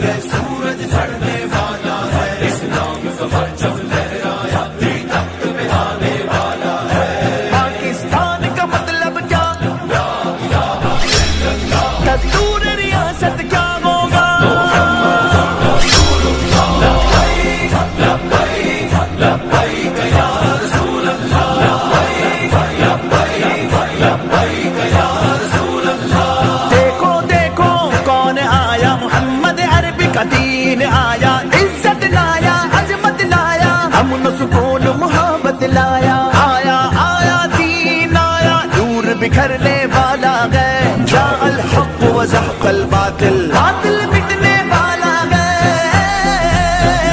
ہے سورج چڑھنے والا ہے اسلام کا پرچم لہرایا تخت پہ آنے والا ہے پاکستان کا مطلب کیا دستور ریاست کیا ہوگا دین آیا عزت لایا عظمت لایا امن سکون محبت لایا آیا آیا دین آیا نور بکھرنے والا ہے جاء الحق وزحق الباطل باطل مٹنے والا ہے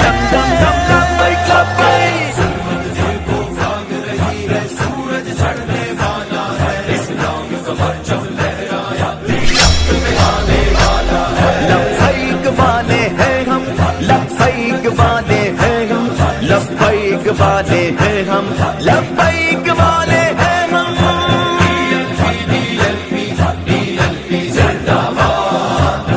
دم دم دم لبیک لبیک ظلمت دیکھو بھاگ رہی ہے سورج چڑھنے والا ہے اسلام کا پرچم لہرایا تخت پہ آنے والا ہے لبیک والے ہیں ہم لبیک والے ہیں ہم لبیک والے ہیں ہم لبیک والے ہیں ہم زندہ باد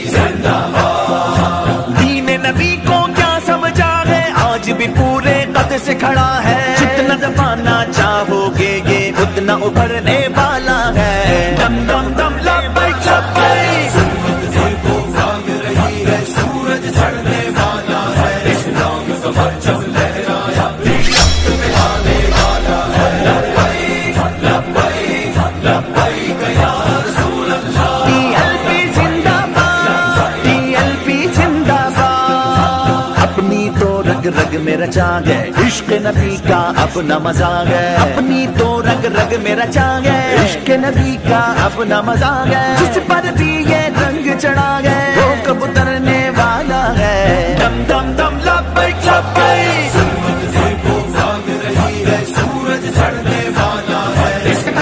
زندہ باد دین نبی کو کیا سمجھا ہے آج بھی پورے قد سے کھڑا ہے جتنا دبانا چاہو گے یہ اتنا ابھرنے والا ہے دم دم دم لبیک لبیک ظلمت دیکھو بھاگ رہی ہے سورج چڑھنے والا ہے اسلام کا پرچم لہرایا تخت پہ آنے والا ہے لبیک لبیک لبیک یا رسول اللہ TLP زندہ باد TLP زندہ باد اپنی تو رگ رگ میں رچا ہے عشق نبی کا اپنا مزہ ہے اپنی تو رگ رگ میں رچا ہے عشق نبی کا اپنا مزہ ہے جس پر بھی یہ رنگ چڑھا ہے وہ کب اترنے والا ہے دم دم دم لبیک لبیک ظلمت دیکھو بھاگ رہی ہے سورج چڑھنے والا ہے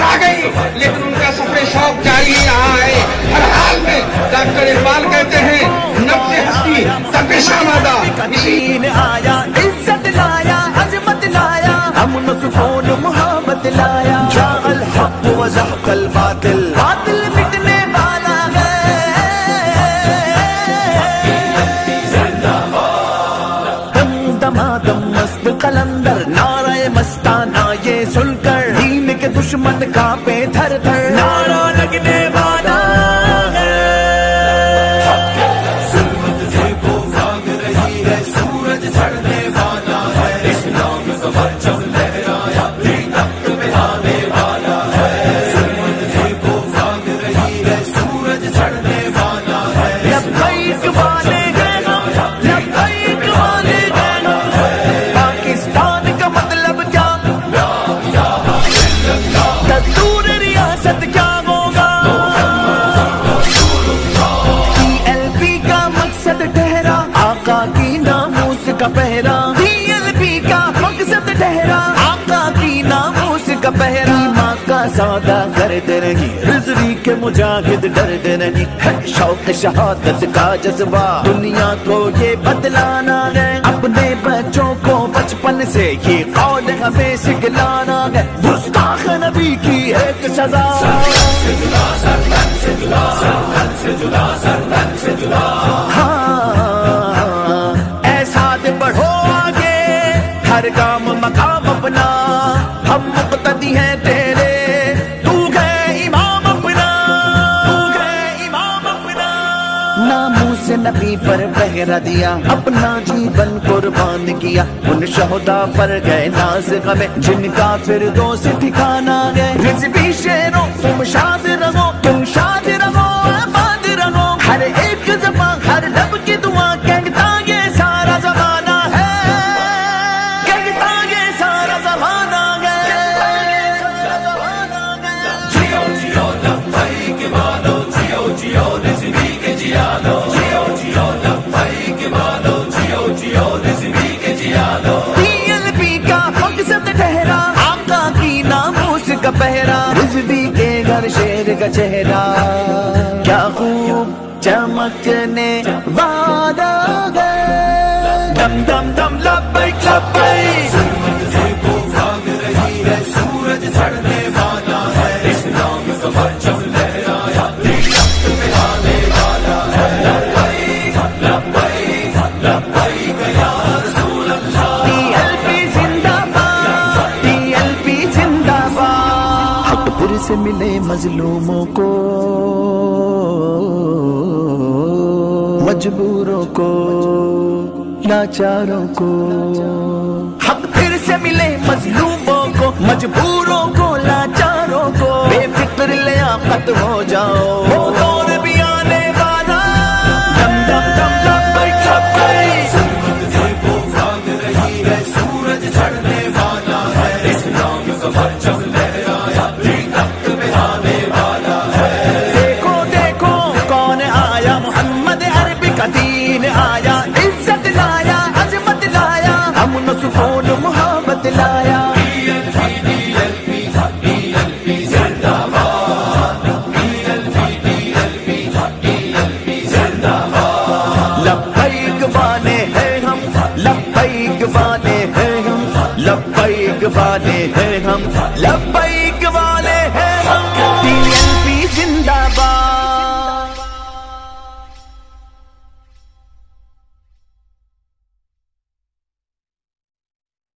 آ گئی لیکن ان کا سفر شوق جاری رہا ہے ہر حال میں ڈاکٹر اقبال کہتے ہیں نبض ہستی تپش آمادہ دین آیا عزت لایا عظمت لایا امن سکون محبت لایا جاء الحق وزحق الباطل باطل مٹنے والا ہے زندہ باد دم دمادم مست قلندر نعرہ مستانہ یہ سن کر دین کے دشمن کانپے تھر تھر نعرہ لگنے والا ہے ظلمت دیکھو بھاگ رہی ہے سورج چڑھنے والا ہے اسلام کا پرچم لہرایا تخت پہ آنے والا ہے ظلمت دیکھو بھاگ رہی ہے سورج چڑھنے والا ہے لبیک والے ہیں ہم لبیک والے ہیں ہم پاکستان کا مطلب کیا دستور ریاست کیا ہوگا TLP کا مقصد ٹھہرا آقا کی ناموس کا پہرا TLP کا مقصد ٹھہرا آقا کی ناموس کا پہرا ماں کا سودا کرتے نہیں رضوی کے مجاہد ڈرتے نہیں ہے شوق شہادت کا جذبہ دنیا کو یہ بتلانا ہے اپنے بچوں کو بچپن سے یہ قول ہمیں سکھلانا ہے گستاخ نبی کی ایک سزا ہاں ایسا بڑھو آگے ہر کام مقام اپنا ہم مقتدی ہیں تیرے تو گئے امام اپنا ناموس نبی پر پہرا دیا اپنا جیون قربان کیا ان شہداء پر گئے ناز غمیں جن کا فردوس ٹھکانا ہے رضوی شیروں تم شاد رہو تم شاد رہو آباد رہو ہر ایک زبان ہر لب کی دعا کہتا یہ سارا زمانہ ہے کہتا یہ سارا زمانہ ہے جیو جیو لبیک والو جیو جیو رضوی کے جیالو جیو جیو لبیک والو جیو جیو رضوی کے جیالو TLP کا مقصد ٹھہرا آقا کی ناموس کا پہرا رضوی کے گھر شیر کا چہرہ کیا خوب چمکنے والا ہے دم دم دم لبیک لبیک ظلمت دیکھو بھاگ رہی ہے سورج چڑھنے والا ہے اسلام کا پرچم لہرایا تخت پہ آنے مظلوموں کو، مجبوروں کو، لاچاروں کو، حق پھر سے ملے مظلوموں کو، مجبوروں کو، لاچاروں کو، بے فکر لیاقت ہو جاؤ، وہ دور بھی آنے والا، دم دم دم دم لبیک لبیک، بھاگ رہی ہے سورج چڑھنے والا ہے، اسلام کا پرچم لہرایا تخت میں آنے والا ہے، دیکھو دیکھو کون آیا، محمد عربی کا دین آیا، عزت لایا، عظمت لایا، امن و سکون و محبت لایا، لبیک والے ہیں ہم، لبیک والے ہیں ہم، لبیک والے ہیں ہم، لبیک والے